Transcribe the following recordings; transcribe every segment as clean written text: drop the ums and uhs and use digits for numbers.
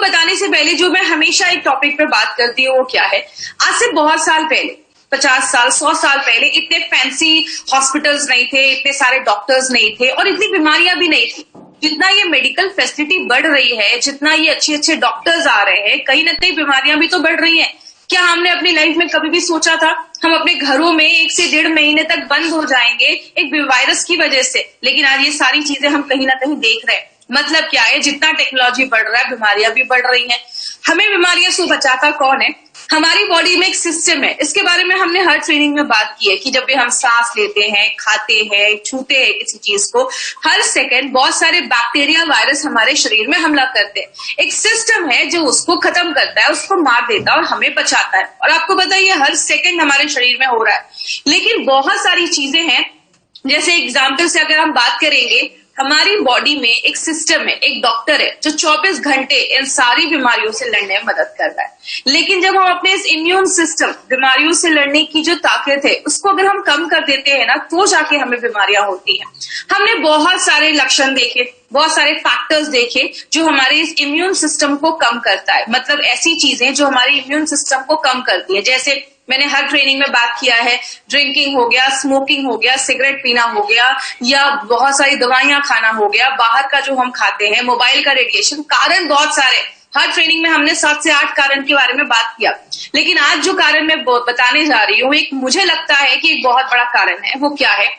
बताने से पहले जो मैं हमेशा एक टॉपिक पे बात करती हूँ वो क्या है, आज से बहुत साल पहले 50 साल 100 साल पहले इतने फैंसी हॉस्पिटल्स नहीं थे, इतने सारे डॉक्टर्स नहीं थे और इतनी बीमारियां भी नहीं थी। जितना ये मेडिकल फैसिलिटी बढ़ रही है, जितना ये अच्छे अच्छे डॉक्टर्स आ रहे हैं, कहीं ना कहीं बीमारियां भी तो बढ़ रही हैं। क्या हमने अपनी लाइफ में कभी भी सोचा था हम अपने घरों में 1 से 1.5 महीने तक बंद हो जाएंगे एक वायरस की वजह से? लेकिन आज ये सारी चीजें हम कहीं ना कहीं देख रहे हैं। मतलब क्या है, जितना टेक्नोलॉजी बढ़ रहा है बीमारियां भी बढ़ रही हैं। हमें बीमारियां से बचाता कौन है? हमारी बॉडी में एक सिस्टम है, इसके बारे में हमने हर ट्रेनिंग में बात की है कि जब भी हम सांस लेते हैं, खाते हैं, छूते हैं किसी चीज को, हर सेकंड बहुत सारे बैक्टीरिया वायरस हमारे शरीर में हमला करते हैं। एक सिस्टम है जो उसको खत्म करता है, उसको मार देता है और हमें बचाता है। और आपको बताइए हर सेकंड हमारे शरीर में हो रहा है। लेकिन बहुत सारी चीजें हैं, जैसे एग्जाम्पल से अगर हम बात करेंगे, हमारी बॉडी में एक सिस्टम है, एक डॉक्टर है जो 24 घंटे इन सारी बीमारियों से लड़ने में मदद करता है। लेकिन जब हम अपने इस इम्यून सिस्टम, बीमारियों से लड़ने की जो ताकत है, उसको अगर हम कम कर देते हैं ना, तो जाके हमें बीमारियां होती हैं। हमने बहुत सारे लक्षण देखे, बहुत सारे फैक्टर्स देखे जो हमारे इस इम्यून सिस्टम को कम करता है। मतलब ऐसी चीजें जो हमारे इम्यून सिस्टम को कम करती है, जैसे मैंने हर ट्रेनिंग में बात किया है, ड्रिंकिंग हो गया, स्मोकिंग हो गया, सिगरेट पीना हो गया, या बहुत सारी दवाइयां खाना हो गया, बाहर का जो हम खाते हैं, मोबाइल का रेडिएशन, कारण बहुत सारे। हर ट्रेनिंग में हमने 7 से 8 कारण के बारे में बात किया। लेकिन आज जो कारण मैं बताने जा रही हूँ, एक मुझे लगता है कि एक बहुत बड़ा कारण है। वो क्या है?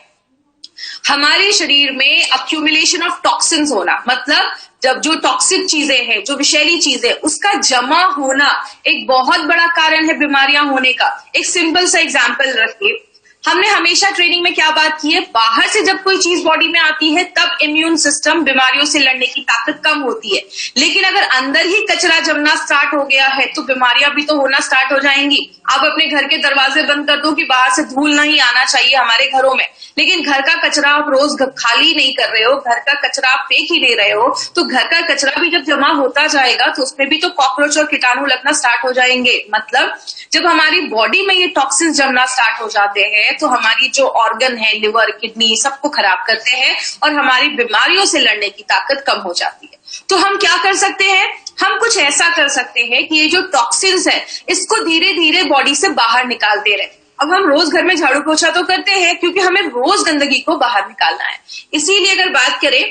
हमारे शरीर में अक्यूमुलेशन ऑफ टॉक्सिन्स होना। मतलब जब जो टॉक्सिक चीजें हैं, जो विषैली चीजें, उसका जमा होना एक बहुत बड़ा कारण है बीमारियां होने का। एक सिंपल सा एग्जांपल रखिए, हमने हमेशा ट्रेनिंग में क्या बात की है, बाहर से जब कोई चीज बॉडी में आती है तब इम्यून सिस्टम बीमारियों से लड़ने की ताकत कम होती है। लेकिन अगर अंदर ही कचरा जमना स्टार्ट हो गया है तो बीमारियां भी तो होना स्टार्ट हो जाएंगी। आप अपने घर के दरवाजे बंद कर दो कि बाहर से धूल नहीं आना चाहिए हमारे घरों में, लेकिन घर का कचरा आप रोज खाली नहीं कर रहे हो, घर का कचरा आप फेंक ही नहीं रहे हो, तो घर का कचरा भी जब जमा होता जाएगा तो उसमें भी तो कॉकरोच और कीटाणु लगना स्टार्ट हो जाएंगे। मतलब जब हमारी बॉडी में ये टॉक्सिन जमना स्टार्ट हो जाते हैं तो हमारी जो ऑर्गन है, लिवर, किडनी, सबको खराब करते हैं और हमारी बीमारियों से लड़ने की ताकत कम हो जाती है। तो हम क्या कर सकते हैं? हम कुछ ऐसा कर सकते हैं कि ये जो टॉक्सिन्स है इसको धीरे धीरे बॉडी से बाहर निकालते रहे। अब हम रोज घर में झाड़ू पोछा तो करते हैं क्योंकि हमें रोज गंदगी को बाहर निकालना है। इसीलिए अगर बात करें,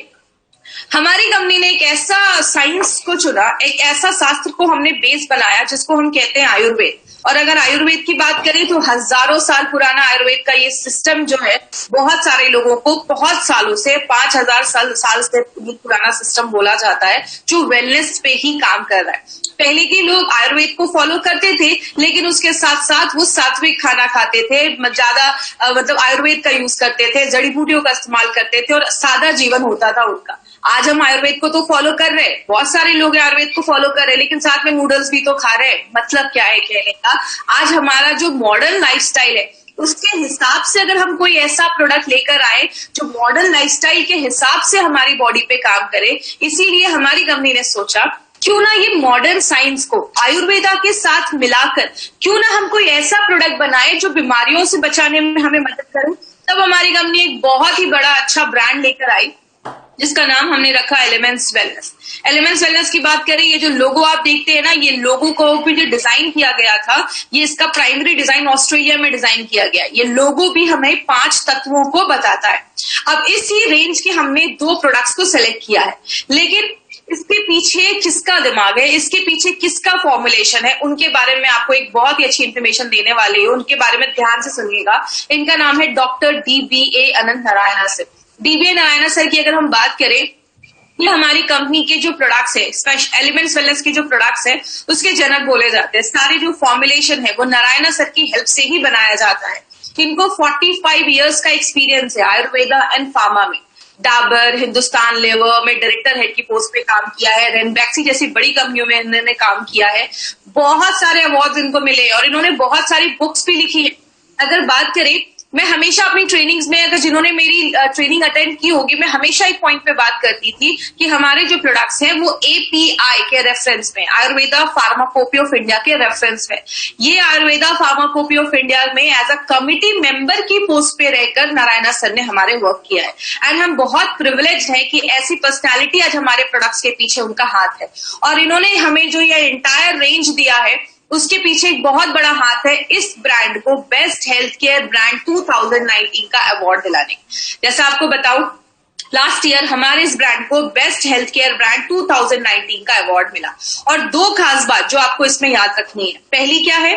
हमारी कंपनी ने एक ऐसा साइंस को चुना, एक ऐसा शास्त्र को हमने बेस बनाया जिसको हम कहते हैं आयुर्वेद। और अगर आयुर्वेद की बात करें तो हजारों साल पुराना आयुर्वेद का ये सिस्टम जो है, बहुत सारे लोगों को बहुत सालों से, 5000 साल से पुराना सिस्टम बोला जाता है जो वेलनेस पे ही काम कर रहा है। पहले के लोग आयुर्वेद को फॉलो करते थे, लेकिन उसके साथ साथ वो सात्विक खाना खाते थे, ज्यादा मतलब आयुर्वेद का यूज करते थे, जड़ी बूटियों का इस्तेमाल करते थे और सादा जीवन होता था उनका। आज हम आयुर्वेद को तो फॉलो कर रहे हैं, बहुत सारे लोग आयुर्वेद को फॉलो कर रहे हैं, लेकिन साथ में नूडल्स भी तो खा रहे हैं। मतलब क्या है कहने का, आज हमारा जो मॉडर्न लाइफस्टाइल है उसके हिसाब से अगर हम कोई ऐसा प्रोडक्ट लेकर आए जो मॉडर्न लाइफस्टाइल के हिसाब से हमारी बॉडी पे काम करे, इसीलिए हमारी कंपनी ने सोचा क्यों ना ये मॉडर्न साइंस को आयुर्वेदा के साथ मिलाकर क्यों ना हम कोई ऐसा प्रोडक्ट बनाए जो बीमारियों से बचाने में हमें मदद करे। तब हमारी कंपनी एक बहुत ही बड़ा अच्छा ब्रांड लेकर आई जिसका नाम हमने रखा एलिमेंट्स वेलनेस। एलिमेंट्स वेलनेस की बात करें, ये जो लोगो आप देखते हैं ना, ये लोगो को भी जो डिजाइन किया गया था, ये इसका प्राइमरी डिजाइन ऑस्ट्रेलिया में डिजाइन किया गया। ये लोगो भी हमें 5 तत्वों को बताता है। अब इसी रेंज के हमने 2 प्रोडक्ट्स को सिलेक्ट किया है, लेकिन इसके पीछे किसका दिमाग है, इसके पीछे किसका फॉर्मुलेशन है, उनके बारे में आपको एक बहुत ही अच्छी इंफॉर्मेशन देने वाली हूँ। उनके बारे में ध्यान से सुनिएगा। इनका नाम है doctor DBA Anant Narayan sir. DBA Narayan sir की अगर हम बात करें, ये हमारी कंपनी के जो प्रोडक्ट्स है, स्पेशल एलिमेंट्स वेलनेस के जो प्रोडक्ट्स है, उसके जनक बोले जाते हैं। सारे जो फॉर्मुलेशन है वो नारायण सर की हेल्प से ही बनाया जाता है। इनको 45 इयर्स का एक्सपीरियंस है आयुर्वेदा एंड फार्मा में। डाबर, हिंदुस्तान लेवर में डायरेक्टर हेड की पोस्ट पे काम किया है, रेनबैक्सी जैसी बड़ी कंपनियों में इन्होंने काम किया है, बहुत सारे अवार्ड इनको मिले और इन्होंने बहुत सारी बुक्स भी लिखी है। अगर बात करें, मैं हमेशा अपनी ट्रेनिंग्स में, अगर जिन्होंने मेरी ट्रेनिंग अटेंड की होगी, मैं हमेशा एक पॉइंट पे बात करती थी कि हमारे जो प्रोडक्ट्स हैं वो API के रेफरेंस में, आयुर्वेदा फार्माकोपी ऑफ इंडिया के रेफरेंस में, ये आयुर्वेदा फार्माकोपी ऑफ इंडिया में एज अ कमिटी मेंबर की पोस्ट पे रहकर नारायणा सर ने हमारे वर्क किया है। एंड हम बहुत प्रिविलेज है कि ऐसी पर्सनैलिटी आज हमारे प्रोडक्ट्स के पीछे उनका हाथ है, और इन्होंने हमें जो ये इंटायर रेंज दिया है उसके पीछे एक बहुत बड़ा हाथ है इस ब्रांड को बेस्ट हेल्थ केयर ब्रांड 2019 का अवार्ड दिलाने। जैसा आपको बताऊं, लास्ट ईयर हमारे इस ब्रांड को बेस्ट हेल्थ केयर ब्रांड 2019 का अवार्ड मिला। और दो खास बात जो आपको इसमें याद रखनी है, पहली क्या है,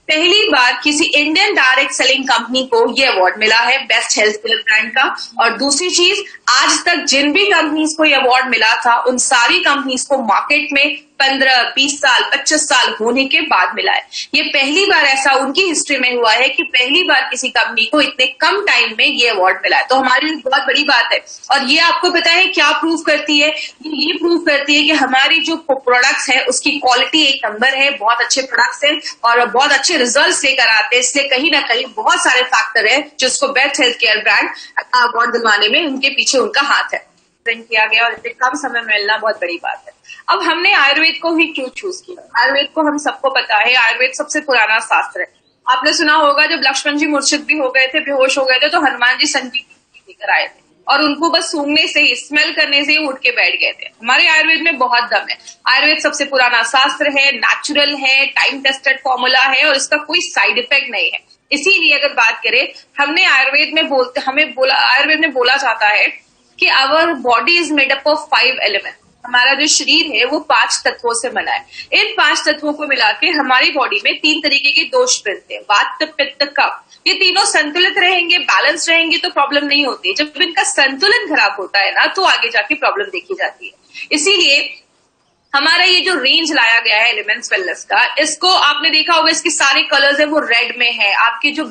पहली बार किसी इंडियन डायरेक्ट सेलिंग कंपनी को ये अवार्ड मिला है बेस्ट हेल्थ केयर ब्रांड का। और दूसरी चीज, आज तक जिन भी कंपनीज को ये अवार्ड मिला था उन सारी कंपनीज को मार्केट में 15, 20 साल, 25 साल होने के बाद मिला है। ये पहली बार ऐसा उनकी हिस्ट्री में हुआ है कि पहली बार किसी कंपनी को इतने कम टाइम में ये अवार्ड मिला है, तो हमारे लिए बहुत बड़ी बात है। और ये आपको पता है क्या प्रूव करती है, ये प्रूव करती है कि हमारी जो प्रोडक्ट्स है उसकी क्वालिटी एक नंबर है, बहुत अच्छे प्रोडक्ट्स हैं और बहुत अच्छे रिजल्ट्स लेकर आते हैं। इसलिए कहीं ना कहीं बहुत सारे फैक्टर है जिसको best health care brand award दिलवाने में उनके पीछे उनका हाथ है। किया गया और इतने कम समय में मिलना बहुत बड़ी बात है। अब हमने आयुर्वेद को ही क्यों चूज किया? आयुर्वेद को हम सबको पता है, आयुर्वेद सबसे पुराना शास्त्र है। आपने सुना होगा जब लक्ष्मण जी मूर्छित भी हो गए थे, बेहोश हो गए थे, तो हनुमान जी संजीवनी लेकर आए थे और उनको बस सूंघने से ही, स्मेल करने से ही उठ के बैठ गए थे। हमारे आयुर्वेद में बहुत दम है। आयुर्वेद सबसे पुराना शास्त्र है, नेचुरल है, टाइम टेस्टेड फॉर्मूला है और इसका कोई साइड इफेक्ट नहीं है। इसीलिए अगर बात करें, हमने आयुर्वेद में आयुर्वेद में बोला जाता है कि our body is made up of 5 element. हमारा जो शरीर है वो 5 तत्वों से बना है। इन 5 तत्वों को मिला के हमारी बॉडी में 3 तरीके के दोष मिलते हैं, वात, पित्त, कफ। ये तीनों संतुलित रहेंगे, बैलेंस रहेंगे तो प्रॉब्लम नहीं होती। जब इनका संतुलन खराब होता है ना, तो आगे जाके प्रॉब्लम देखी जाती है। इसीलिए हमारा ये जो रेंज लाया गया है एलिमेंट्स वेलनेस का, इसको आपने देखा होगा, इसके सारे कलर्स है वो रेड में है। आपके जो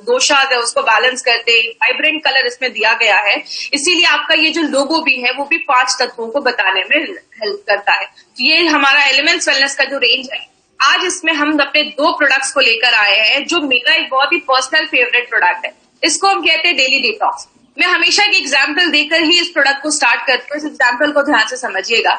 दोषाज है उसको बैलेंस करते वाइब्रेंट कलर इसमें दिया गया है। इसीलिए आपका ये जो लोगो भी है वो भी 5 तत्वों को बताने में हेल्प करता है। तो ये हमारा एलिमेंट्स वेलनेस का जो रेंज है, आज इसमें हम अपने 2 प्रोडक्ट्स को लेकर आए हैं जो मेरा एक बहुत ही पर्सनल फेवरेट प्रोडक्ट है। इसको हम कहते हैं डेली डिटॉक्स। मैं हमेशा एक एग्जाम्पल देकर ही इस प्रोडक्ट को स्टार्ट करती हूँ। इस एग्जाम्पल को ध्यान से समझिएगा।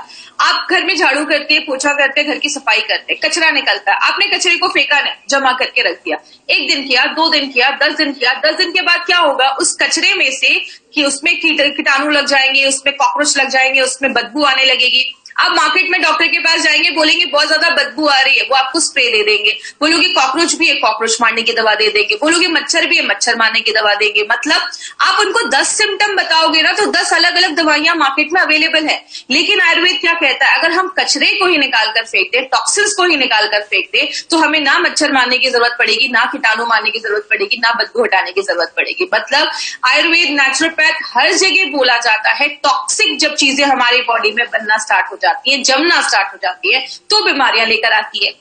आप घर में झाड़ू करते हैं, पोछा करते हैं, घर की सफाई करते हैं, कचरा निकलता है, आपने कचरे को फेंका नहीं, जमा करके रख दिया। 1 दिन किया, 2 दिन किया, 10 दिन किया। 10 दिन के बाद क्या होगा, उस कचरे में से कि उसमें कीटाणु लग जाएंगे, उसमें कॉकरोच लग जाएंगे, उसमें बदबू आने लगेगी। आप मार्केट में डॉक्टर के पास जाएंगे, बोलेंगे बहुत ज्यादा बदबू आ रही है, वो आपको स्प्रे दे देंगे। बोलोगे कॉकरोच भी है, कॉकरोच मारने की दवा दे देंगे। बोलोगे मच्छर भी है, मच्छर मारने की दवा देंगे। मतलब आप उनको 10 सिम्टम बताओगे ना, तो 10 अलग अलग दवाइयां मार्केट में अवेलेबल है। लेकिन आयुर्वेद क्या कहता है, अगर हम कचरे को ही निकाल कर फेंक दे, टॉक्सिन्स को ही निकाल कर फेंक दे, तो हमें ना मच्छर मारने की जरूरत पड़ेगी, ना कीटाणु मारने की जरूरत पड़ेगी, ना बदबू हटाने की जरूरत पड़ेगी। मतलब आयुर्वेद, नेचुरोपैथ हर जगह बोला जाता है, टॉक्सिक जब चीजें हमारी बॉडी में बनना स्टार्ट हो जाती है, जमना स्टार्ट हो जाती है, तो बीमारियां लेकर आती है।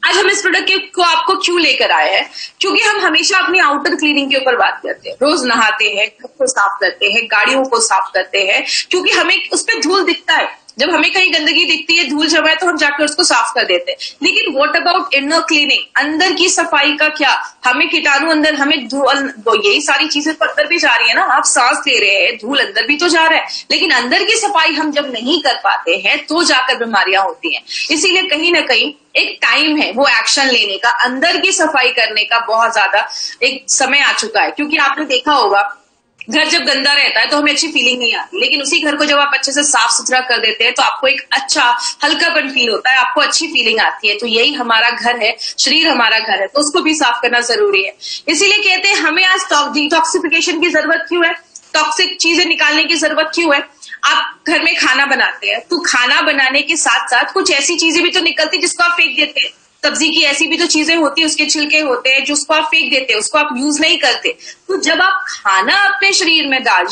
आज हम इस प्रोडक्ट को आपको क्यों लेकर आए हैं, क्योंकि हम हमेशा अपनी आउटर क्लीनिंग के ऊपर बात करते हैं। रोज नहाते हैं, घर को साफ करते हैं, गाड़ियों को साफ करते हैं, क्योंकि हमें उस पर धूल दिखता है। जब हमें कहीं गंदगी दिखती है, धूल जमा है, तो हम जाकर उसको साफ कर देते हैं। लेकिन व्हाट अबाउट इनर क्लीनिंग, अंदर की सफाई का क्या? हमें कीटाणु अंदर, हमें धूल, यही सारी चीजें तो अंदर भी जा रही है ना। आप सांस ले रहे हैं, धूल अंदर भी तो जा रहा है, लेकिन अंदर की सफाई हम जब नहीं कर पाते हैं तो जाकर बीमारियां होती हैं। इसीलिए कहीं ना कहीं एक टाइम है वो एक्शन लेने का, अंदर की सफाई करने का बहुत ज्यादा एक समय आ चुका है। क्योंकि आपने देखा होगा, घर जब गंदा रहता है तो हमें अच्छी फीलिंग नहीं आती, लेकिन उसी घर को जब आप अच्छे से साफ सुथरा कर देते हैं तो आपको एक अच्छा हल्कापन फील होता है, आपको अच्छी फीलिंग आती है। तो यही हमारा घर है, शरीर हमारा घर है, तो उसको भी साफ करना जरूरी है। इसीलिए कहते हैं हमें आज डिटॉक्सिफिकेशन की जरूरत क्यों है, टॉक्सिक चीजें निकालने की जरूरत क्यों है। आप घर में खाना बनाते हैं, तो खाना बनाने के साथ साथ कुछ ऐसी चीजें भी तो निकलती जिसको आप फेंक देते हैं। सब्जी की ऐसी भी तो चीजें होती है, उसके छिलके होते हैं जिसको आप फेंक देते हैं, उसको आप यूज नहीं करते। तो जब आप खाना अपने शरीर में डाल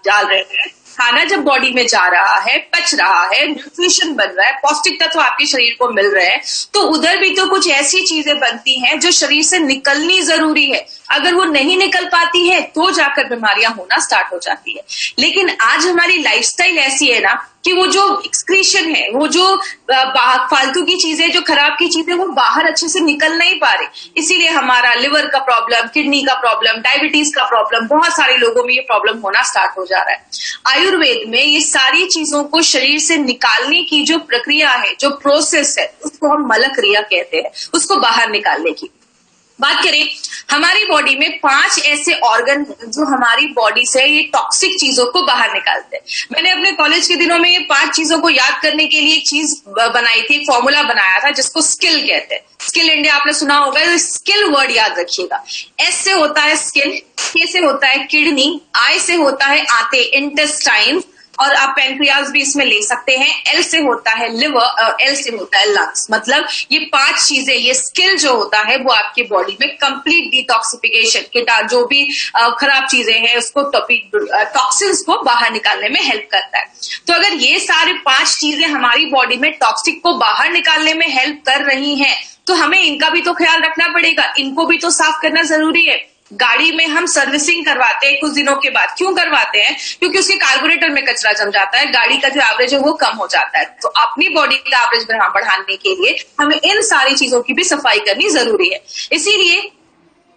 रहे हैं खाना जब बॉडी में जा रहा है, पच रहा है, न्यूट्रिशन बन रहा है, पौष्टिक तत्व आपके शरीर को मिल रहे हैं, तो उधर भी तो कुछ ऐसी चीजें बनती हैं जो शरीर से निकलनी जरूरी है। अगर वो नहीं निकल पाती है तो जाकर बीमारियां होना स्टार्ट हो जाती है। लेकिन आज हमारी लाइफस्टाइल ऐसी है ना कि वो जो एक्सक्रीशन है, वो जो फालतू की चीजें, जो खराब की चीजें, वो बाहर अच्छे से निकल नहीं पा रही। इसीलिए हमारा लिवर का प्रॉब्लम, किडनी का प्रॉब्लम, डायबिटीज का प्रॉब्लम, बहुत सारे लोगों में ये प्रॉब्लम होना स्टार्ट हो जा रहा है। आयुर्वेद में ये सारी चीजों को शरीर से निकालने की जो प्रक्रिया है, जो प्रोसेस है, उसको हम मल क्रिया कहते हैं, उसको बाहर निकालने की। बात करें, हमारी बॉडी में 5 ऐसे ऑर्गन जो हमारी बॉडी से ये टॉक्सिक चीजों को बाहर निकालते हैं। मैंने अपने कॉलेज के दिनों में ये 5 चीजों को याद करने के लिए एक चीज बनाई थी, एक फॉर्मूला बनाया था जिसको स्किल कहते हैं। स्किल इंडिया आपने सुना होगा, तो स्किल वर्ड याद रखिएगा। एस से होता है स्किन, के से होता है किडनी, आई से होता है आते, इंटेस्टाइन, और आप पेनक्रियाज भी इसमें ले सकते हैं। एल से होता है लिवर और एल से होता है लंग्स। मतलब ये 5 चीजें, ये स्किल जो होता है वो आपकी बॉडी में कंप्लीट डिटॉक्सिफिकेशन, जो भी खराब चीजें हैं उसको, टॉक्सिन्स को बाहर निकालने में हेल्प करता है। तो अगर ये सारे 5 चीजें हमारी बॉडी में टॉक्सिक को बाहर निकालने में हेल्प कर रही हैं, तो हमें इनका भी तो ख्याल रखना पड़ेगा, इनको भी तो साफ करना जरूरी है। गाड़ी में हम सर्विसिंग करवाते हैं कुछ दिनों के बाद, क्यों करवाते हैं? क्योंकि उसके कार्बोरेटर में कचरा जम जाता है, गाड़ी का जो एवरेज है वो कम हो जाता है। तो अपनी बॉडी का एवरेज बढ़ाने के लिए हमें इन सारी चीजों की भी सफाई करनी जरूरी है। इसीलिए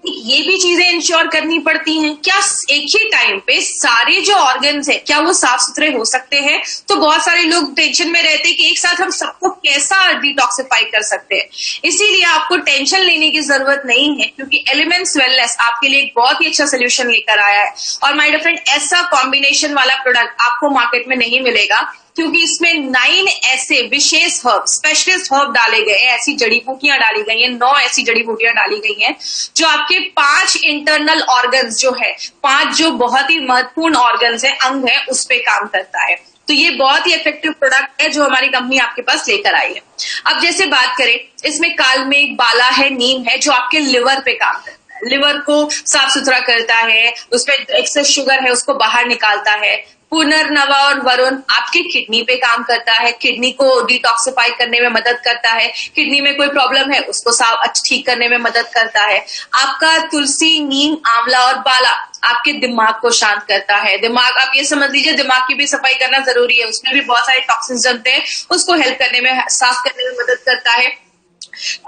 ये भी चीजें इंश्योर करनी पड़ती हैं। क्या एक ही टाइम पे सारे जो ऑर्गन्स हैं, क्या वो साफ सुथरे हो सकते हैं? तो बहुत सारे लोग टेंशन में रहते हैं कि एक साथ हम सबको कैसा डिटॉक्सिफाई कर सकते हैं। इसीलिए आपको टेंशन लेने की जरूरत नहीं है, क्योंकि एलिमेंट्स वेलनेस आपके लिए एक बहुत ही अच्छा सोल्यूशन लेकर आया है। और माय डियर फ्रेंड, ऐसा कॉम्बिनेशन वाला प्रोडक्ट आपको मार्केट में नहीं मिलेगा, क्योंकि इसमें 9 ऐसे विशेष हर्ब, स्पेशलिस्ट हर्ब डाले गए हैं, ऐसी जड़ी बूटियां डाली गई हैं, 9 ऐसी जड़ी बूटियां डाली गई हैं जो आपके 5 इंटरनल ऑर्गन्स जो है, 5 जो बहुत ही महत्वपूर्ण ऑर्गन्स है, अंग है, उस पे काम करता है। तो ये बहुत ही इफेक्टिव प्रोडक्ट है जो हमारी कंपनी आपके पास लेकर आई है। अब जैसे बात करें, इसमें कालमेघ, बाला है, नीम है, जो आपके लिवर पे काम करता है, लिवर को साफ सुथरा करता है, उसमें एक्सेस शुगर है उसको बाहर निकालता है। पुनर्नवा और वरुण आपकी किडनी पे काम करता है, किडनी को डिटॉक्सिफाई करने में मदद करता है, किडनी में कोई प्रॉब्लम है उसको ठीक करने में मदद करता है। आपका तुलसी, नीम, आंवला और बाला आपके दिमाग को शांत करता है। दिमाग, आप ये समझ लीजिए, दिमाग की भी सफाई करना जरूरी है, उसमें भी बहुत सारे टॉक्सिन्स जमते हैं, उसको हेल्प करने में, साफ करने में मदद करता है।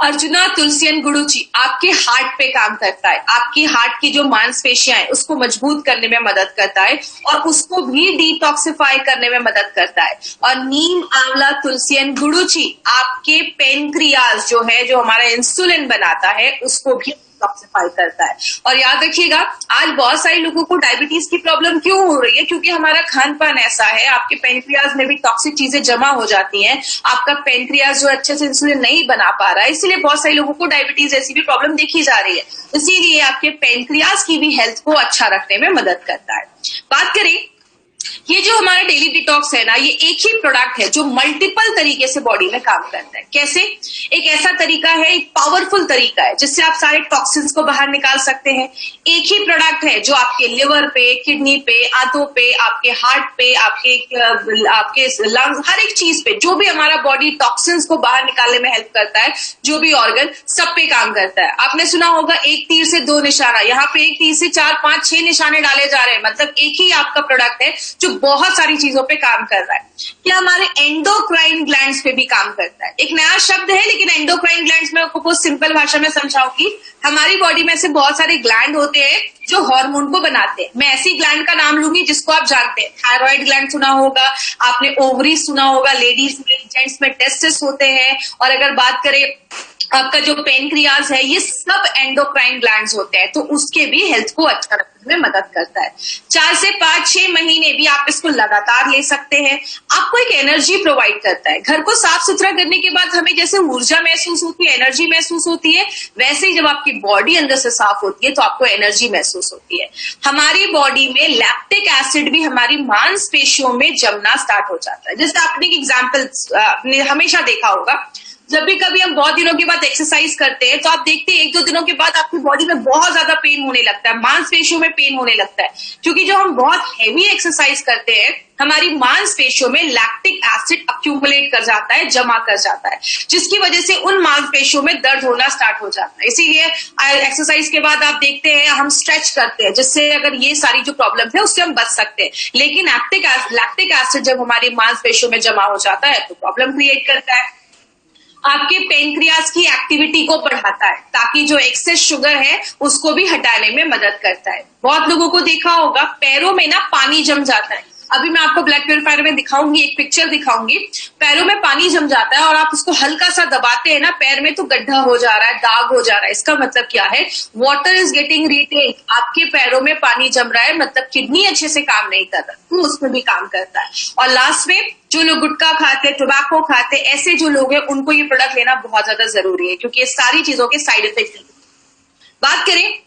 अर्जुना, तुलसी एंड गुड़ुची आपके हार्ट पे काम करता है, आपकी हार्ट की जो मांसपेशियां हैं उसको मजबूत करने में मदद करता है और उसको भी डिटॉक्सिफाई करने में मदद करता है। और नीम, आंवला, तुलसी एंड गुड़ुची आपके पेनक्रियाज जो है, जो हमारा इंसुलिन बनाता है, उसको भी डिटॉक्सिफाई करता है। और याद रखिएगा, आज बहुत सारे लोगों को डायबिटीज की प्रॉब्लम क्यों हो रही है? क्योंकि हमारा खान पान ऐसा है, आपके पेनक्रियाज में भी टॉक्सिक चीजें जमा हो जाती हैं, आपका पेनक्रियाज जो अच्छे से इंसुलिन नहीं बना पा रहा है, इसीलिए बहुत सारे लोगों को डायबिटीज ऐसी भी प्रॉब्लम देखी जा रही है। इसीलिए आपके पेनक्रियाज की भी हेल्थ को अच्छा रखने में मदद करता है। बात करें, ये जो हमारा डेली डिटॉक्स है ना, ये एक ही प्रोडक्ट है जो मल्टीपल तरीके से बॉडी में काम करता है। कैसे? एक ऐसा तरीका है, एक पावरफुल तरीका है जिससे आप सारे टॉक्सिन्स को बाहर निकाल सकते हैं। एक ही प्रोडक्ट है जो आपके लिवर पे, किडनी पे, आंतों पे, आपके हार्ट पे, आपके लंग्स, हर एक चीज पे, जो भी हमारा बॉडी टॉक्सिन्स को बाहर निकालने में हेल्प करता है, जो भी ऑर्गन, सब पे काम करता है। आपने सुना होगा, एक तीर से 2 निशाना, यहाँ पे एक तीर से 4, 5, 6 निशाने डाले जा रहे हैं। मतलब एक ही आपका प्रोडक्ट है जो बहुत सारी चीजों पे काम कर रहा है। क्या हमारे एंडोक्राइन ग्लैंड्स पे भी काम करता है? एक नया शब्द है, लेकिन एंडोक्राइन ग्लैंड्स में आपको बहुत सिंपल भाषा में समझाऊंगी। हमारी बॉडी में से बहुत सारे ग्लैंड होते हैं जो हार्मोन को बनाते हैं। मैं ऐसी ग्लैंड का नाम लूंगी जिसको आप जानते हैं। थायराइड ग्लैंड सुना होगा आपने, ओवरी सुना होगा, लेडीज में, जेंट्स में टेस्टिस होते हैं। और अगर बात करें आपका जो पेनक्रियाज है, ये सब एंडोक्राइन ग्लैंड्स होते हैं, तो उसके भी हेल्थ को अच्छा रखने में मदद करता है। 4 से 5-6 महीने भी आप इसको लगातार ले सकते हैं। आपको एक एनर्जी प्रोवाइड करता है। घर को साफ सुथरा करने के बाद हमें जैसे ऊर्जा महसूस होती है, एनर्जी महसूस होती है, वैसे ही जब आपकी बॉडी अंदर से साफ होती है तो आपको एनर्जी महसूस होती है। हमारी बॉडी में लैक्टिक एसिड भी हमारी मांसपेशियों में जमना स्टार्ट हो जाता है। जैसे आपने एक एग्जाम्पल आपने हमेशा देखा होगा, जब भी कभी हम बहुत दिनों के बाद एक्सरसाइज करते हैं तो आप देखते हैं 1-2 दिनों के बाद आपकी बॉडी में बहुत ज्यादा पेन होने लगता है, मांसपेशियों में पेन होने लगता है, क्योंकि जो हम बहुत हैवी एक्सरसाइज करते हैं हमारी मांसपेशियों में लैक्टिक एसिड अक्यूमुलेट कर जाता है, जमा कर जाता है, जिसकी वजह से उन मांसपेशियों में दर्द होना स्टार्ट हो जाता है। इसीलिए एक्सरसाइज के बाद आप देखते हैं हम स्ट्रेच करते हैं, जिससे अगर ये सारी जो प्रॉब्लम है उससे हम बच सकते हैं। लेकिन लैक्टिक एसिड जब हमारी मांसपेशियों में जमा हो जाता है तो प्रॉब्लम क्रिएट करता है, आपके पेनक्रियाज की एक्टिविटी को बढ़ाता है, ताकि जो एक्सेस शुगर है उसको भी हटाने में मदद करता है। बहुत लोगों को देखा होगा पैरों में ना पानी जम जाता है। अभी मैं आपको ब्लड प्यूरिफायर में दिखाऊंगी, एक पिक्चर दिखाऊंगी, पैरों में पानी जम जाता है और आप उसको हल्का सा दबाते हैं ना पैर में तो गड्ढा हो जा रहा है, दाग हो जा रहा है। इसका मतलब क्या है? वाटर इज गेटिंग रिटेन, आपके पैरों में पानी जम रहा है, मतलब किडनी अच्छे से काम नहीं कर रहा, तो उसमें भी काम करता है। और लास्ट में जो लोग गुटखा खाते, टोबैको खाते, ऐसे जो लोग हैं उनको ये प्रोडक्ट लेना बहुत ज्यादा जरूरी है, क्योंकि ये सारी चीजों के साइड इफेक्ट हैं। बात करें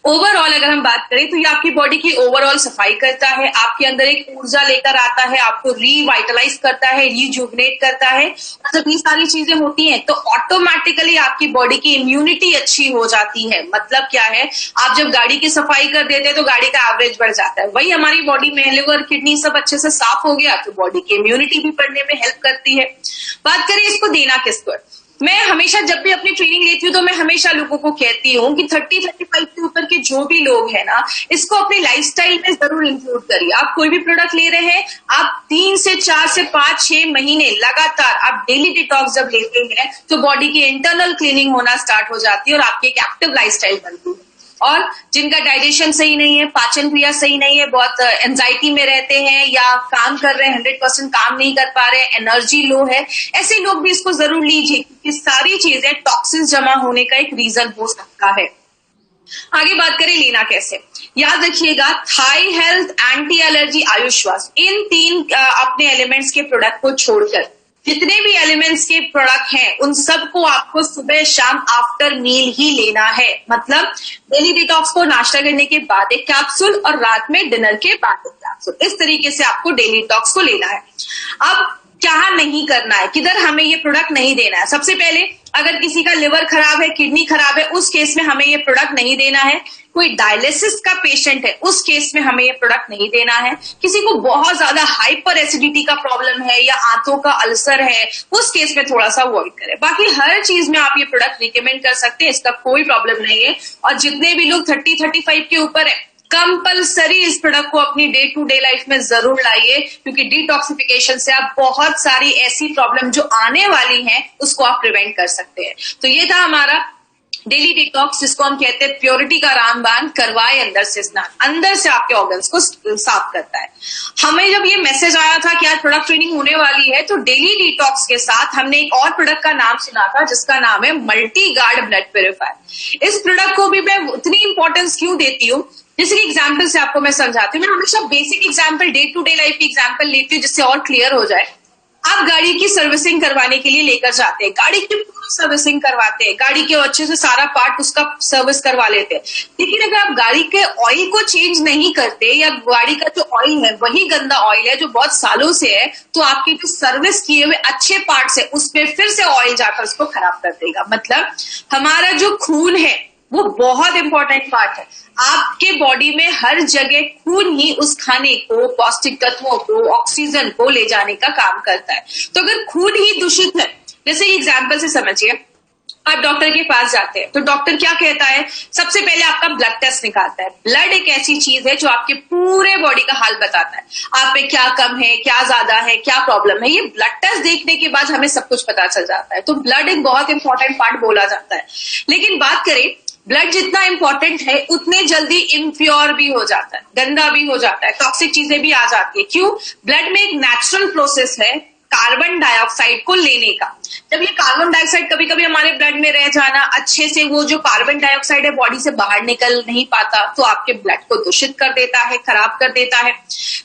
ओवरऑल, अगर हम बात करें तो ये आपकी बॉडी की ओवरऑल सफाई करता है, आपके अंदर एक ऊर्जा लेकर आता है, आपको रिवाइटलाइज करता है, रिजुवनेट करता है। और जब ये सारी चीजें होती हैं तो ऑटोमेटिकली आपकी बॉडी की इम्यूनिटी अच्छी हो जाती है। मतलब क्या है, आप जब गाड़ी की सफाई कर देते हैं तो गाड़ी का एवरेज बढ़ जाता है। वही हमारी बॉडी में लिवर, किडनी सब अच्छे से साफ हो गया तो बॉडी की इम्यूनिटी भी बढ़ने में हेल्प करती है। बात करें इसको देना किसको है, मैं हमेशा जब भी अपनी ट्रेनिंग लेती हूँ तो मैं हमेशा लोगों को कहती हूँ कि 30-35 के ऊपर के जो भी लोग हैं ना, इसको अपने लाइफस्टाइल में जरूर इंक्लूड करिए। आप कोई भी प्रोडक्ट ले रहे हैं, आप 3 से 4 से 5-6 महीने लगातार आप डेली डिटॉक्स जब लेते हैं तो बॉडी की इंटरनल क्लीनिंग होना स्टार्ट हो जाती है और आपकी एक एक्टिव लाइफस्टाइल बनती है। और जिनका डाइजेशन सही नहीं है, पाचन क्रिया सही नहीं है, बहुत एंजाइटी में रहते हैं या काम कर रहे हैं 100% काम नहीं कर पा रहे, एनर्जी लो है, ऐसे लोग भी इसको जरूर लीजिए, क्योंकि सारी चीजें टॉक्सिन्स जमा होने का एक रीजन हो सकता है। आगे बात करें लेना कैसे, याद रखिएगा थाई हेल्थ, एंटी एलर्जी, आयुष्वास, इन 3 अपने एलिमेंट्स के प्रोडक्ट को छोड़कर जितने भी एलिमेंट्स के प्रोडक्ट हैं उन सबको आपको सुबह शाम आफ्टर मील ही लेना है। मतलब डेली डिटॉक्स को नाश्ता करने के बाद एक कैप्सूल और रात में डिनर के बाद एक कैप्सूल, इस तरीके से आपको डेली डिटॉक्स को लेना है। अब क्या नहीं करना है, किधर हमें ये प्रोडक्ट नहीं देना है। सबसे पहले अगर किसी का लिवर खराब है, किडनी खराब है, उस केस में हमें ये प्रोडक्ट नहीं देना है। कोई डायलिसिस का पेशेंट है, उस केस में हमें ये प्रोडक्ट नहीं देना है। किसी को बहुत ज्यादा हाइपर एसिडिटी का प्रॉब्लम है या आंतों का अल्सर है, उस केस में थोड़ा सा अवॉइड करें। बाकी हर चीज में आप ये प्रोडक्ट रिकमेंड कर सकते हैं, इसका कोई प्रॉब्लम नहीं है। और जितने भी लोग 30-35 के ऊपर है, कंपल्सरी इस प्रोडक्ट को अपनी डे टू डे लाइफ में जरूर लाइए, क्योंकि डिटॉक्सिफिकेशन से आप बहुत सारी ऐसी प्रॉब्लम जो आने वाली हैं उसको आप प्रिवेंट कर सकते हैं। तो ये था हमारा डेली डिटॉक्स, जिसको हम कहते हैं प्योरिटी का रामबाण, करवाए अंदर से स्नान, अंदर से आपके ऑर्गन्स को साफ करता है। हमें जब ये मैसेज आया था कि आज प्रोडक्ट ट्रेनिंग होने वाली है, तो डेली डिटॉक्स के साथ हमने एक और प्रोडक्ट का नाम सुना था जिसका नाम है मल्टी गार्ड ब्लड प्यूरिफायर। इस प्रोडक्ट को भी मैं उतनी इंपॉर्टेंस क्यों देती हूँ, जैसे कि एग्जाम्पल से आपको मैं समझाती हूँ। मैं हमेशा basic example, day to day life की एग्जाम्पल लेती हूँ जिससे और क्लियर हो जाए। आप गाड़ी की सर्विसिंग करवाने के लिए लेकर जाते हैं, गाड़ी की पूरी सर्विसिंग करवाते हैं, गाड़ी के अच्छे से सारा पार्ट उसका सर्विस करवा लेते हैं, लेकिन अगर आप गाड़ी के ऑयल को चेंज नहीं करते या गाड़ी का जो ऑयल है वही गंदा ऑयल है जो बहुत सालों से है, तो आपके जो सर्विस किए हुए अच्छे पार्ट्स है उसमें फिर से ऑयल जाकर उसको खराब कर देगा। मतलब हमारा जो खून है वो बहुत इंपॉर्टेंट पार्ट है। आपके बॉडी में हर जगह खून ही उस खाने को, पौष्टिक तत्वों को, ऑक्सीजन को ले जाने का काम करता है। तो अगर खून ही दूषित है, जैसे एग्जाम्पल से समझिए, आप डॉक्टर के पास जाते हैं तो डॉक्टर क्या कहता है, सबसे पहले आपका ब्लड टेस्ट निकालता है। ब्लड एक ऐसी चीज है जो आपके पूरे बॉडी का हाल बताता है, आप में क्या कम है, क्या ज्यादा है, क्या प्रॉब्लम है। ये ब्लड टेस्ट देखने के बाद हमें सब कुछ पता चल जाता है। तो ब्लड एक बहुत इंपॉर्टेंट पार्ट बोला जाता है। लेकिन बात करें, ब्लड जितना इंपॉर्टेंट है उतने जल्दी इम्प्योर भी हो जाता है, गंदा भी हो जाता है, टॉक्सिक चीजें भी आ जाती है। क्यों? ब्लड में एक नेचुरल प्रोसेस है कार्बन डाइऑक्साइड को लेने का। जब ये कार्बन डाइऑक्साइड कभी कभी हमारे ब्लड में रह जाना, अच्छे से वो जो कार्बन डाइऑक्साइड है बॉडी से बाहर निकल नहीं पाता, तो आपके ब्लड को दूषित कर देता है, खराब कर देता है।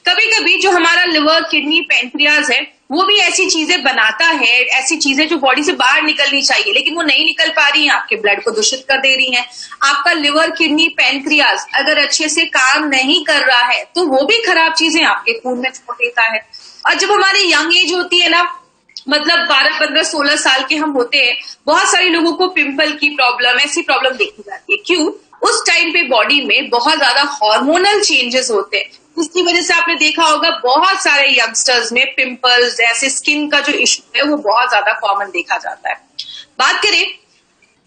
कभी कभी जो हमारा लिवर, किडनी, पैंक्रियाज है वो भी ऐसी चीजें बनाता है, ऐसी चीजें जो बॉडी से बाहर निकलनी चाहिए लेकिन वो नहीं निकल पा रही हैं, आपके ब्लड को दूषित कर दे रही हैं। आपका लिवर, किडनी, पैंक्रियाज अगर अच्छे से काम नहीं कर रहा है तो वो भी खराब चीजें आपके खून में छोड़ देता है। और जब हमारी यंग एज होती है ना, मतलब 12, 15, 16 साल के हम होते हैं, बहुत सारे लोगों को पिंपल की प्रॉब्लम, ऐसी प्रॉब्लम देखी जाती है। क्यों? उस टाइम पे बॉडी में बहुत ज्यादा हार्मोनल चेंजेस होते हैं, जिसकी वजह से आपने देखा होगा बहुत सारे यंगस्टर्स में पिंपल्स, ऐसे स्किन का जो इश्यू है वो बहुत ज्यादा कॉमन देखा जाता है। बात करें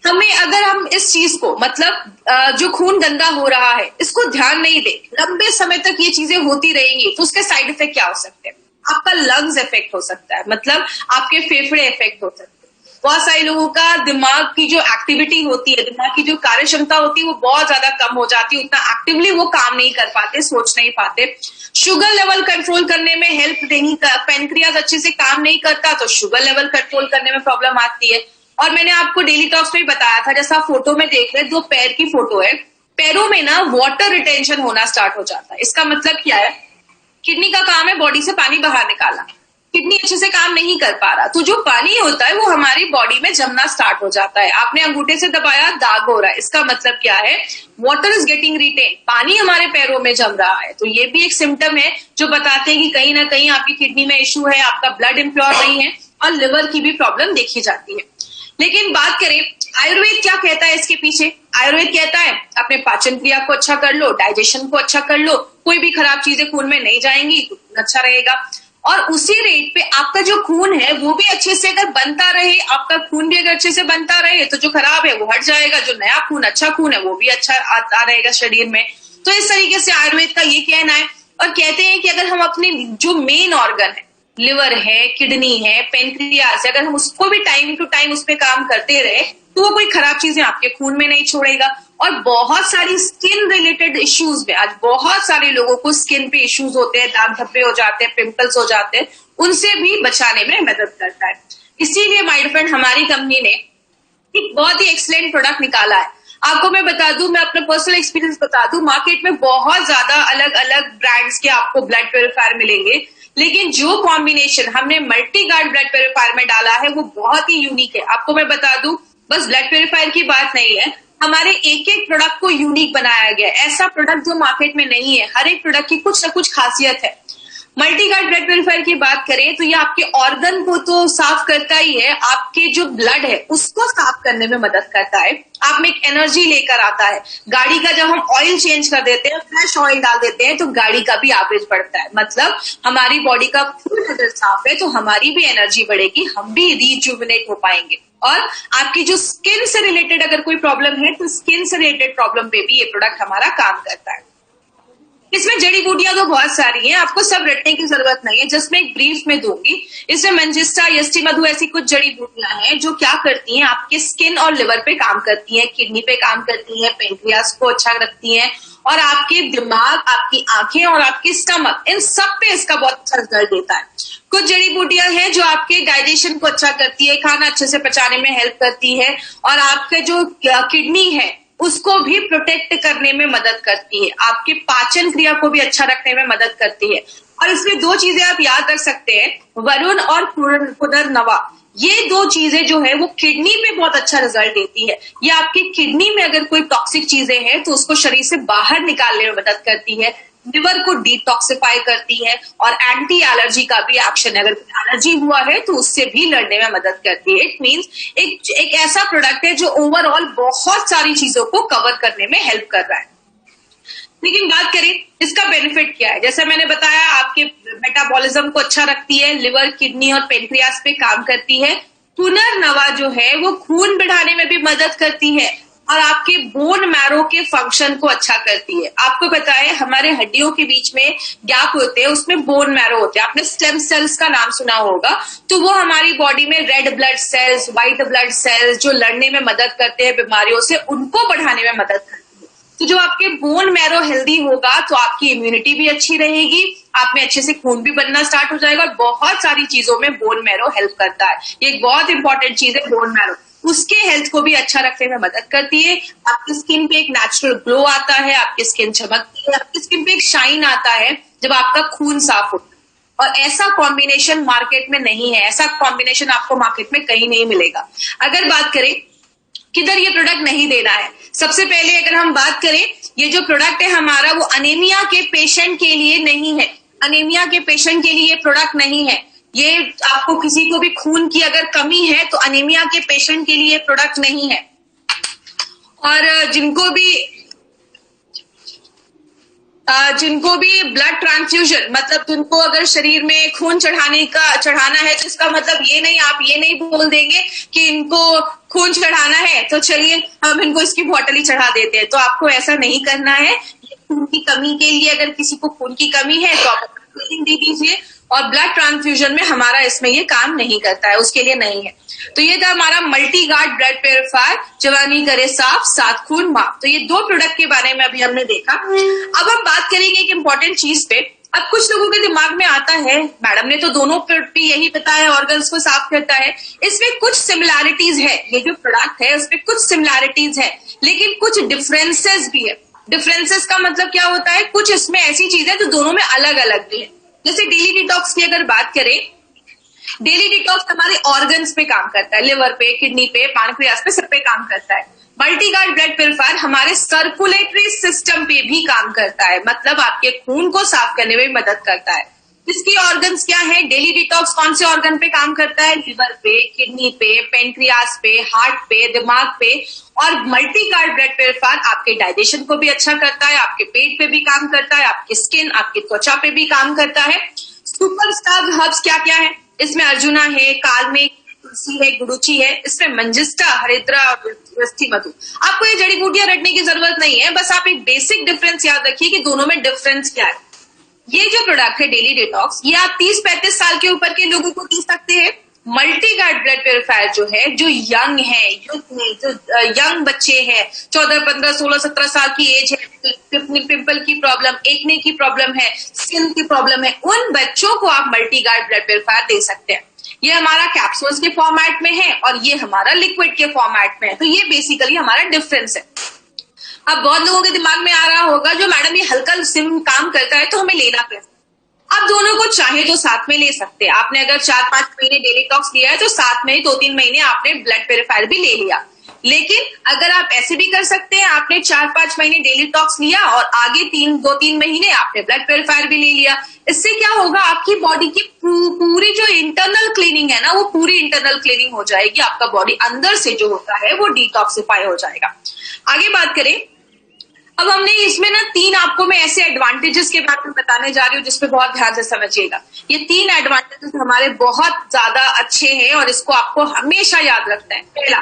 अगर हम इस चीज को, मतलब जो खून गंदा हो रहा है, इसको ध्यान नहीं दे, लंबे समय तक ये चीजें होती रहेंगी, तो उसके साइड इफेक्ट क्या हो सकते हैं? आपका लंग्स इफेक्ट हो सकता है, मतलब आपके फेफड़े इफेक्ट हो सकते हैं। बहुत सारे लोगों का दिमाग की जो एक्टिविटी होती है, दिमाग की जो कार्य क्षमता होती है, वो बहुत ज्यादा कम हो जाती है, उतना एक्टिवली वो काम नहीं कर पाते, सोच नहीं पाते। शुगर लेवल कंट्रोल करने में हेल्प नहीं, पेनक्रियाज अच्छे से काम नहीं करता, तो शुगर लेवल कंट्रोल करने में प्रॉब्लम आती है। और मैंने आपको डेली टॉक्स में बताया था, जैसा फोटो में देख रहे हैं, 2 पैर की फोटो है, पैरों में ना वाटर रिटेंशन होना स्टार्ट हो जाता है। इसका मतलब क्या है? किडनी का काम है बॉडी से पानी बाहर निकालना, किडनी अच्छे से काम नहीं कर पा रहा, तो जो पानी होता है वो हमारी बॉडी में जमना स्टार्ट हो जाता है। आपने अंगूठे से दबाया, दाग हो रहा है, इसका मतलब क्या है? वाटर इज गेटिंग रिटेन, पानी हमारे पैरों में जम रहा है। तो ये भी एक सिम्टम है जो बताते हैं कि कहीं ना कहीं आपकी किडनी में इश्यू है, आपका ब्लड इम्प्योर नहीं है, और लिवर की भी प्रॉब्लम देखी जाती है। लेकिन बात करें आयुर्वेद क्या कहता है इसके पीछे? आयुर्वेद कहता है अपने पाचन क्रिया को अच्छा कर लो, डाइजेशन को अच्छा कर लो, कोई भी खराब चीजें खून में नहीं जाएंगी, तो अच्छा रहेगा। और उसी रेट पे आपका जो खून है वो भी अच्छे से अगर बनता रहे, आपका खून भी अगर अच्छे से बनता रहे, तो जो खराब है वो हट जाएगा, जो नया खून, अच्छा खून है, वो भी अच्छा आता रहेगा शरीर में। तो इस तरीके से आयुर्वेद का ये कहना है। और कहते हैं कि अगर हम अपने जो मेन ऑर्गन है, लिवर है, किडनी है, पेनक्रियास है, अगर हम उसको भी टाइम टू टाइम उस पर काम करते रहे, तो वो कोई खराब चीजें आपके खून में नहीं छोड़ेगा। और बहुत सारी स्किन रिलेटेड इश्यूज में, आज बहुत सारे लोगों को स्किन पे इश्यूज होते हैं, दाग धब्बे हो जाते हैं, पिंपल्स हो जाते हैं, उनसे भी बचाने में मदद करता है। इसीलिए माय फ्रेंड, हमारी कंपनी ने एक बहुत ही एक्सीलेंट प्रोडक्ट निकाला है। आपको मैं बता दूं, मैं अपना पर्सनल एक्सपीरियंस बता दूं, मार्केट में बहुत ज्यादा अलग अलग ब्रांड्स के आपको ब्लड प्यूरिफायर मिलेंगे, लेकिन जो कॉम्बिनेशन हमने मल्टी गार्ड ब्लड प्यूरिफायर में डाला है वो बहुत ही यूनिक है। आपको मैं बता दूं, बस ब्लड प्यूरिफायर की बात नहीं है, हमारे एक एक प्रोडक्ट को यूनिक बनाया गया है। ऐसा प्रोडक्ट जो मार्केट में नहीं है, हर एक प्रोडक्ट की कुछ ना कुछ खासियत है। मल्टी गार्ड ब्लड प्यूरिफायर की बात करें तो ये आपके ऑर्गन को तो साफ करता ही है, आपके जो ब्लड है उसको साफ करने में मदद करता है, आप में एक एनर्जी लेकर आता है। गाड़ी का जब हम ऑयल चेंज कर देते हैं, फ्रेश ऑयल डाल देते हैं, तो गाड़ी का भी एवरेज बढ़ता है। मतलब हमारी बॉडी का खून अगर साफ है तो हमारी भी एनर्जी बढ़ेगी, हम भी रिजुविनेट हो पाएंगे। और आपकी जो स्किन से रिलेटेड अगर कोई प्रॉब्लम है, तो स्किन से रिलेटेड प्रॉब्लम पे भी ये प्रोडक्ट हमारा काम करता है। इसमें जड़ी बूटियां तो बहुत सारी हैं, आपको सब रटने की जरूरत नहीं है, जस्ट मैं एक ब्रीफ में दूंगी। इसमें मंजिस्टा, यष्टि मधु, ऐसी कुछ जड़ी बूटियां हैं जो क्या करती हैं, आपके स्किन और लिवर पे काम करती हैं, किडनी पे काम करती हैं, पेनक्रियास को अच्छा रखती हैं, और आपके दिमाग, आपकी आंखें और आपकी स्टमक, इन सब पे इसका बहुत अच्छा रिजल्ट देता है। कुछ जड़ी बूटियां हैं जो आपके डाइजेशन को अच्छा करती है, खाना अच्छे से पचाने में हेल्प करती है, और आपके जो किडनी है उसको भी प्रोटेक्ट करने में मदद करती है, आपके पाचन क्रिया को भी अच्छा रखने में मदद करती है। और इसमें 2 चीजें आप याद रख सकते हैं, वरुण और पुनर्नवा। ये 2 चीजें जो है वो किडनी पे बहुत अच्छा रिजल्ट देती है। ये आपकी किडनी में अगर कोई टॉक्सिक चीजें हैं तो उसको शरीर से बाहर निकालने में मदद करती है, लिवर को डिटॉक्सिफाई करती है, और एंटी एलर्जी का भी एक्शन है, अगर एलर्जी हुआ है तो उससे भी लड़ने में मदद करती है। इट मींस एक ऐसा प्रोडक्ट है जो ओवरऑल बहुत सारी चीजों को कवर करने में हेल्प कर रहा है। लेकिन बात करें इसका बेनिफिट क्या है, जैसा मैंने बताया, आपके मेटाबॉलिज्म को अच्छा रखती है, लिवर, किडनी और पेनक्रियास पे काम करती है। पुनर्नवा जो है वो खून बढ़ाने में भी मदद करती है, और आपके बोन मैरो के फंक्शन को अच्छा करती है। आपको बताएं, हमारे हड्डियों के बीच में गैप होते हैं, उसमें बोन मैरो होते हैं, आपने स्टेम सेल्स का नाम सुना होगा। तो वो हमारी बॉडी में red blood cells, white blood cells जो लड़ने में मदद करते हैं बीमारियों से, उनको बढ़ाने में मदद करती है। तो जो आपके बोन मैरो हेल्दी होगा तो आपकी इम्यूनिटी भी अच्छी रहेगी, आप में अच्छे से खून भी बनना स्टार्ट हो जाएगा, और बहुत सारी चीजों में बोन मैरो हेल्प करता है। ये एक बहुत इंपॉर्टेंट चीज है बोन मैरो, उसके हेल्थ को भी अच्छा रखने में मदद करती है। आपकी स्किन पे एक नेचुरल ग्लो आता है, आपकी स्किन चमकती है, आपकी स्किन पे एक शाइन आता है जब आपका खून साफ होता है। और ऐसा कॉम्बिनेशन मार्केट में नहीं है, ऐसा कॉम्बिनेशन आपको मार्केट में कहीं नहीं मिलेगा। अगर बात करें किधर ये प्रोडक्ट नहीं देना है, सबसे पहले अगर हम बात करें, ये जो प्रोडक्ट है हमारा वो अनीमिया के पेशेंट के लिए नहीं है, अनीमिया के पेशेंट के लिए ये प्रोडक्ट नहीं है। ये आपको किसी को भी खून की अगर कमी है तो अनीमिया के पेशेंट के लिए प्रोडक्ट नहीं है। और जिनको भी ब्लड ट्रांसफ्यूजन, मतलब जिनको अगर शरीर में खून चढ़ाना है, तो इसका मतलब आप ये नहीं बोल देंगे कि इनको खून चढ़ाना है तो चलिए हम इनको इसकी बॉटल ही चढ़ा देते हैं। तो आपको ऐसा नहीं करना है। खून की कमी के लिए अगर किसी को खून की कमी है तो आप दे दीजिए, और ब्लड ट्रांसफ्यूजन में हमारा इसमें ये काम नहीं करता है, उसके लिए नहीं है। तो ये था हमारा मल्टी गार्ड ब्लड प्योरीफायर, जवानी करे साफ, सात खून माफ। तो ये 2 प्रोडक्ट के बारे में अभी हमने देखा। अब हम बात करेंगे एक इंपॉर्टेंट चीज पे। अब कुछ लोगों के दिमाग में आता है, मैडम ने तो दोनों पे यही बताया ऑर्गन्स को साफ करता है, इसमें कुछ सिमिलैरिटीज है, ये जो प्रोडक्ट है उसमें कुछ सिमिलैरिटीज है लेकिन कुछ डिफरेंसेस भी है। डिफरेंसेस का मतलब क्या होता है, कुछ इसमें ऐसी चीजें जो दोनों में अलग अलग भी है। जैसे डेली डिटॉक्स की अगर बात करें, डेली डिटॉक्स हमारे ऑर्गन्स पे काम करता है, लिवर पे, किडनी पे, पैनक्रियास पे, सब पे काम करता है। मल्टी गार्ड ब्लड प्योरीफायर हमारे सर्कुलेटरी सिस्टम पे भी काम करता है, मतलब आपके खून को साफ करने में मदद करता है। इसकी ऑर्गन्स क्या है, डेली डिटॉक्स कौन से ऑर्गन पे काम करता है, लिवर पे, किडनी पे, पेनक्रियास पे, हार्ट पे, दिमाग पे। और मल्टी गार्ड ब्लड प्योरीफायर आपके डाइजेशन को भी अच्छा करता है, आपके पेट पे भी काम करता है, आपकी स्किन, आपकी त्वचा पे भी काम करता है। सुपरस्टार हर्ब्स क्या क्या है, इसमें अर्जुना है, कालमेघ, तुलसी है, गुडुचि है, इसमें मंजिष्ठा, हरिद्रा और वृष्टि मधु। आपको ये जड़ी बूटियां रटने की जरूरत नहीं है, बस आप एक बेसिक डिफरेंस याद रखिए कि दोनों में डिफरेंस क्या है। ये जो प्रोडक्ट है डेली डिटॉक्स, ये आप 30-35 साल के ऊपर के लोगों को पी सकते हैं। मल्टी गार्ड ब्लड प्योरीफायर जो है, जो यंग है, जो यंग बच्चे हैं, 14, 15, 16, 17 साल की एज है, पिंपल की प्रॉब्लम, एक्ने की प्रॉब्लम है, स्किन की प्रॉब्लम है, उन बच्चों को आप मल्टी गार्ड ब्लड प्योरीफायर दे सकते हैं। ये हमारा कैप्सूल्स के फॉर्मेट में है और ये हमारा लिक्विड के फॉर्मेट में है। तो ये बेसिकली हमारा डिफरेंस है। अब बहुत लोगों के दिमाग में आ रहा होगा, जो मैडम ये हल्का सिम काम करता है तो हमें लेना कैसे। आप दोनों को चाहे तो साथ में ले सकते हैं। आपने अगर 4-5 महीने डेली टॉक्स लिया है तो साथ में ही 2-3 महीने आपने ब्लड प्योरीफायर भी ले लिया। लेकिन अगर आप ऐसे भी कर सकते हैं, आपने 4-5 महीने डेली टॉक्स लिया और आगे 2-3 महीने आपने ब्लड प्योरीफायर भी ले लिया। इससे क्या होगा, आपकी बॉडी की पूरी जो इंटरनल क्लीनिंग है ना, वो पूरी इंटरनल क्लीनिंग हो जाएगी। आपका बॉडी अंदर से जो होता है वो डिटॉक्सिफाई हो जाएगा। आगे बात करें, अब हमने इसमें ना 3 आपको मैं ऐसे एडवांटेजेस के बारे में बताने जा रही हूँ जिसपे बहुत ध्यान से समझिएगा। ये 3 एडवांटेजेस हमारे बहुत ज्यादा अच्छे हैं और इसको आपको हमेशा याद रखना है। पहला,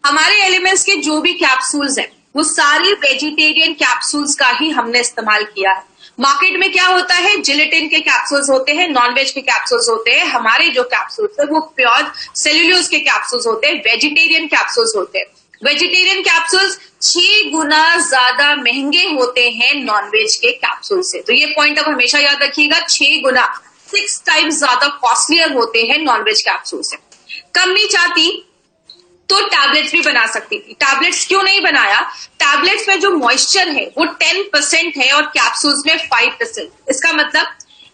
हमारे एलिमेंट्स के जो भी कैप्सूल्स हैं वो सारी वेजिटेरियन कैप्सूल्स का ही हमने इस्तेमाल किया है। मार्केट में क्या होता है, जिलेटिन के कैप्सूल्स होते हैं, नॉनवेज के कैप्सूल्स होते हैं। हमारे जो कैप्सूल्स है वो प्योर सेल्यूलोज के कैप्सूल्स होते हैं, वेजिटेरियन कैप्सूल्स होते हैं। वेजिटेरियन कैप्सूल्स 6 गुना ज्यादा महंगे होते हैं नॉनवेज के कैप्सूल से। तो ये पॉइंट अब हमेशा याद रखिएगा, 6 गुना 6 टाइम्स ज्यादा कॉस्टलियर होते हैं नॉनवेज कैप्सूल से। कम नहीं चाहती तो टैबलेट्स भी बना सकती थी। टैबलेट्स क्यों नहीं बनाया, टैबलेट्स में जो मॉइस्चर है वो 10% है और कैप्सूल्स में 5%। इसका मतलब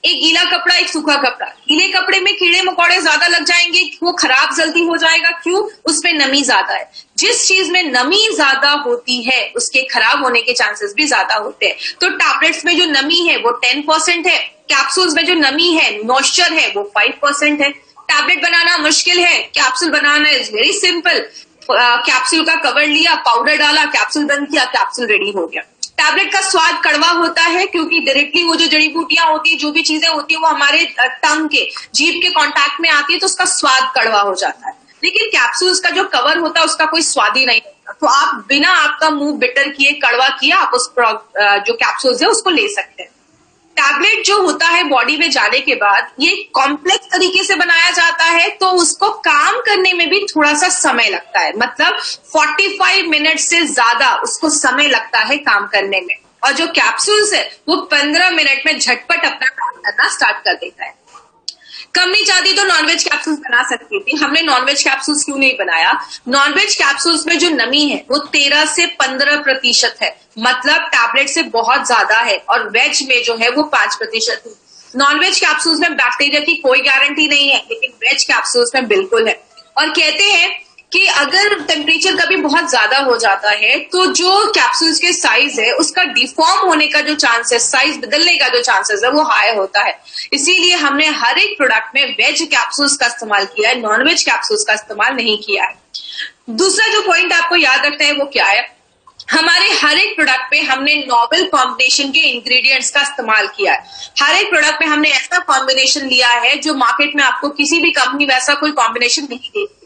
एक गीला कपड़ा, एक सूखा कपड़ा, गीले कपड़े में कीड़े मकोड़े ज्यादा लग जाएंगे, वो खराब जल्दी हो जाएगा। क्यों, उसमें नमी ज्यादा है। जिस चीज में नमी ज्यादा होती है उसके खराब होने के चांसेस भी ज्यादा होते हैं। तो टैबलेट्स में जो नमी है वो 10% है, कैप्सूल्स में जो नमी है, मॉइस्चर है, वो 5% है। टैबलेट बनाना मुश्किल है, capsule banana is very simple. Capsule का कवर लिया, पाउडर डाला, कैप्सूल बंद किया, कैप्सूल रेडी हो गया। टैबलेट का स्वाद कड़वा होता है क्योंकि डायरेक्टली वो जो जड़ी बूटियां होती है, जो भी चीजें होती है, वो हमारे टंग के, जीभ के कांटेक्ट में आती है तो उसका स्वाद कड़वा हो जाता है। लेकिन कैप्सूल्स का जो कवर होता है उसका कोई स्वाद ही नहीं होता। तो आप बिना आपका मुंह बिटर किए, कड़वा किए, आप उस जो कैप्सूल्स है उसको ले सकते हैं। टैबलेट जो होता है बॉडी में जाने के बाद ये कॉम्प्लेक्स तरीके से बनाया जाता है, तो उसको काम करने में भी थोड़ा सा समय लगता है। मतलब 45 मिनट से ज्यादा उसको समय लगता है काम करने में। और जो कैप्सूल्स है वो 15 मिनट में झटपट अपना काम करना स्टार्ट कर देता है। कम नहीं चाहती तो नॉनवेज कैप्सूल्स बना सकती थी। हमने नॉनवेज कैप्सूल्स क्यों नहीं बनाया, नॉनवेज कैप्सूल्स में जो नमी है वो 13 से 15% है, मतलब टैबलेट से बहुत ज्यादा है। और वेज में जो है वो 5% है। नॉनवेज कैप्सूल्स में बैक्टीरिया की कोई गारंटी नहीं है, लेकिन वेज कैप्सूल्स में बिल्कुल है। और कहते हैं कि अगर टेम्परेचर कभी बहुत ज्यादा हो जाता है तो जो कैप्सूल्स के साइज है उसका डिफॉर्म होने का जो चांसेस, साइज बदलने का जो चांसेस है वो हाई होता है। इसीलिए हमने हर एक प्रोडक्ट में वेज कैप्सूल्स का इस्तेमाल किया है, नॉन वेज कैप्सूल्स का इस्तेमाल नहीं किया है। दूसरा जो पॉइंट आपको याद रखना है वो क्या है, हमारे हर एक प्रोडक्ट पे हमने नॉवेल कॉम्बिनेशन के इंग्रेडिएंट्स का इस्तेमाल किया है। हर एक प्रोडक्ट पे हमने ऐसा कॉम्बिनेशन लिया है जो मार्केट में आपको किसी भी कंपनी वैसा कोई कॉम्बिनेशन नहीं देती।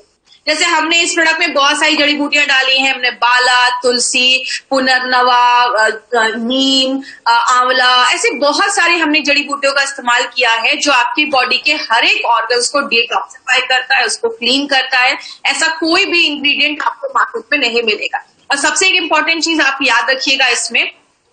जैसे हमने इस प्रोडक्ट में बहुत सारी जड़ी बूटियां डाली हैं, हमने बाला, तुलसी, पुनर्नवा, नीम, आंवला, ऐसे बहुत सारे हमने जड़ी बूटियों का इस्तेमाल किया है जो आपकी बॉडी के हर एक ऑर्गन्स को डिटॉक्सिफाई करता है, उसको क्लीन करता है। ऐसा कोई भी इंग्रेडिएंट आपको मार्केट में नहीं मिलेगा। और सबसे एक इंपॉर्टेंट चीज आप याद रखिएगा, इसमें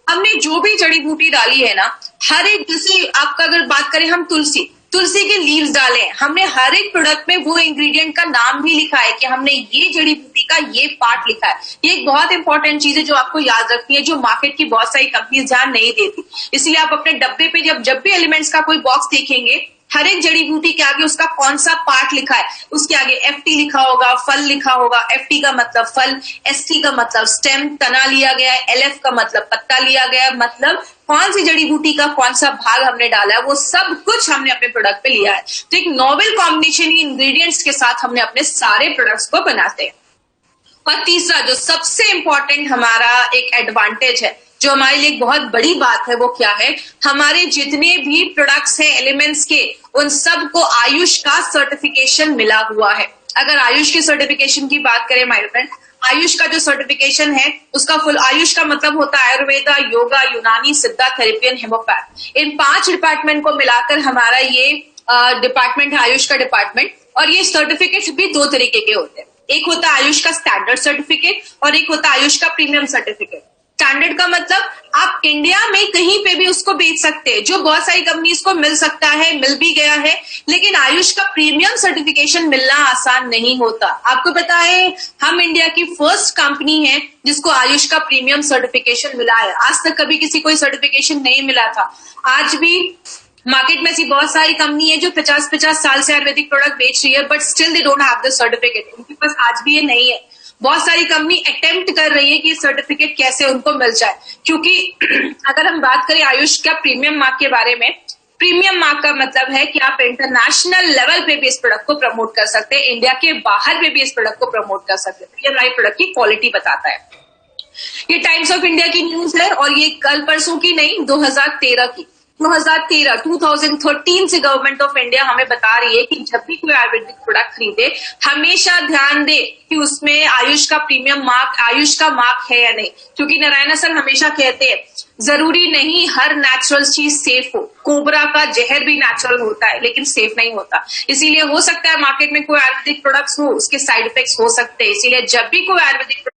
हमने जो भी जड़ी बूटी डाली है ना, हर एक, जैसे आपका अगर बात करें हम तुलसी के लीव्स डाले हैं, हमने हर एक प्रोडक्ट में वो इंग्रेडिएंट का नाम भी लिखा है कि हमने ये जड़ी बूटी का ये पार्ट लिखा है। ये एक बहुत इंपॉर्टेंट चीज है जो आपको याद रखनी है, जो मार्केट की बहुत सारी कंपनीज ध्यान नहीं देती। इसलिए आप अपने डब्बे पे जब भी एलिमेंट्स का कोई बॉक्स देखेंगे, हर एक जड़ी बूटी के आगे उसका कौन सा पार्ट लिखा है, उसके आगे एफटी लिखा होगा, फल लिखा होगा। एफटी का मतलब फल, एसटी का मतलब स्टेम, तना लिया गया है, एलएफ का मतलब पत्ता लिया गया है, मतलब कौन सी जड़ी बूटी का कौन सा भाग हमने डाला है, वो सब कुछ हमने अपने प्रोडक्ट पे लिया है। तो एक नॉवेल कॉम्बिनेशन इंग्रेडिएंट्स के साथ हमने अपने सारे प्रोडक्ट्स को बनाते हैं। और तीसरा जो सबसे इंपॉर्टेंट हमारा एक एडवांटेज है, जो हमारे लिए एक बहुत बड़ी बात है, वो क्या है, हमारे जितने भी प्रोडक्ट्स हैं एलिमेंट्स के, उन सब को आयुष का सर्टिफिकेशन मिला हुआ है। अगर आयुष की सर्टिफिकेशन की बात करें माय फ्रेंड, आयुष का जो सर्टिफिकेशन है उसका फुल, आयुष का मतलब होता है आयुर्वेदा, योगा, यूनानी, सिद्धा, थेरेपी एंड हेमोपैथ। इन 5 डिपार्टमेंट को मिलाकर हमारा ये डिपार्टमेंट है, आयुष का डिपार्टमेंट। और ये सर्टिफिकेट भी 2 तरीके के होते हैं, एक होता है आयुष का स्टैंडर्ड सर्टिफिकेट और एक होता है आयुष का प्रीमियम सर्टिफिकेट। स्टैंडर्ड का मतलब आप इंडिया में कहीं पे भी उसको बेच सकते हैं, जो बहुत सारी कंपनीज को मिल सकता है, मिल भी गया है, लेकिन आयुष का प्रीमियम सर्टिफिकेशन मिलना आसान नहीं होता। आपको पता है हम इंडिया की फर्स्ट कंपनी है जिसको आयुष का प्रीमियम सर्टिफिकेशन मिला है। आज तक कभी किसी को सर्टिफिकेशन नहीं मिला था। आज भी मार्केट में ऐसी बहुत सारी कंपनी है जो 50-50 साल से आयुर्वेदिक प्रोडक्ट बेच रही है, but still they don't have the certificate. उनके पास आज भी ये नहीं है। बहुत सारी कंपनी अटेम्प्ट कर रही है कि सर्टिफिकेट कैसे उनको मिल जाए, क्योंकि अगर हम बात करें आयुष का प्रीमियम मार्क के बारे में, प्रीमियम मार्क का मतलब है कि आप इंटरनेशनल लेवल पे भी इस प्रोडक्ट को प्रमोट कर सकते हैं, इंडिया के बाहर पे भी इस प्रोडक्ट को प्रमोट कर सकते हैं। ये हमारे प्रोडक्ट की क्वालिटी बताता है। ये टाइम्स ऑफ इंडिया की न्यूज है और ये कल परसों की नहीं, 2013 की। 2013 से गवर्नमेंट ऑफ इंडिया हमें बता रही है कि जब भी कोई आयुर्वेदिक प्रोडक्ट खरीदे, हमेशा ध्यान दे कि उसमें आयुष का प्रीमियम मार्क, आयुष का मार्क है या नहीं। क्योंकि नारायण सर हमेशा कहते हैं जरूरी नहीं हर नेचुरल चीज सेफ हो। कोबरा का जहर भी नेचुरल होता है लेकिन सेफ नहीं होता। इसीलिए हो सकता है मार्केट में कोई आयुर्वेदिक प्रोडक्ट्स हो, उसके साइड इफेक्ट्स हो सकते हैं। इसीलिए जब भी कोई आयुर्वेदिक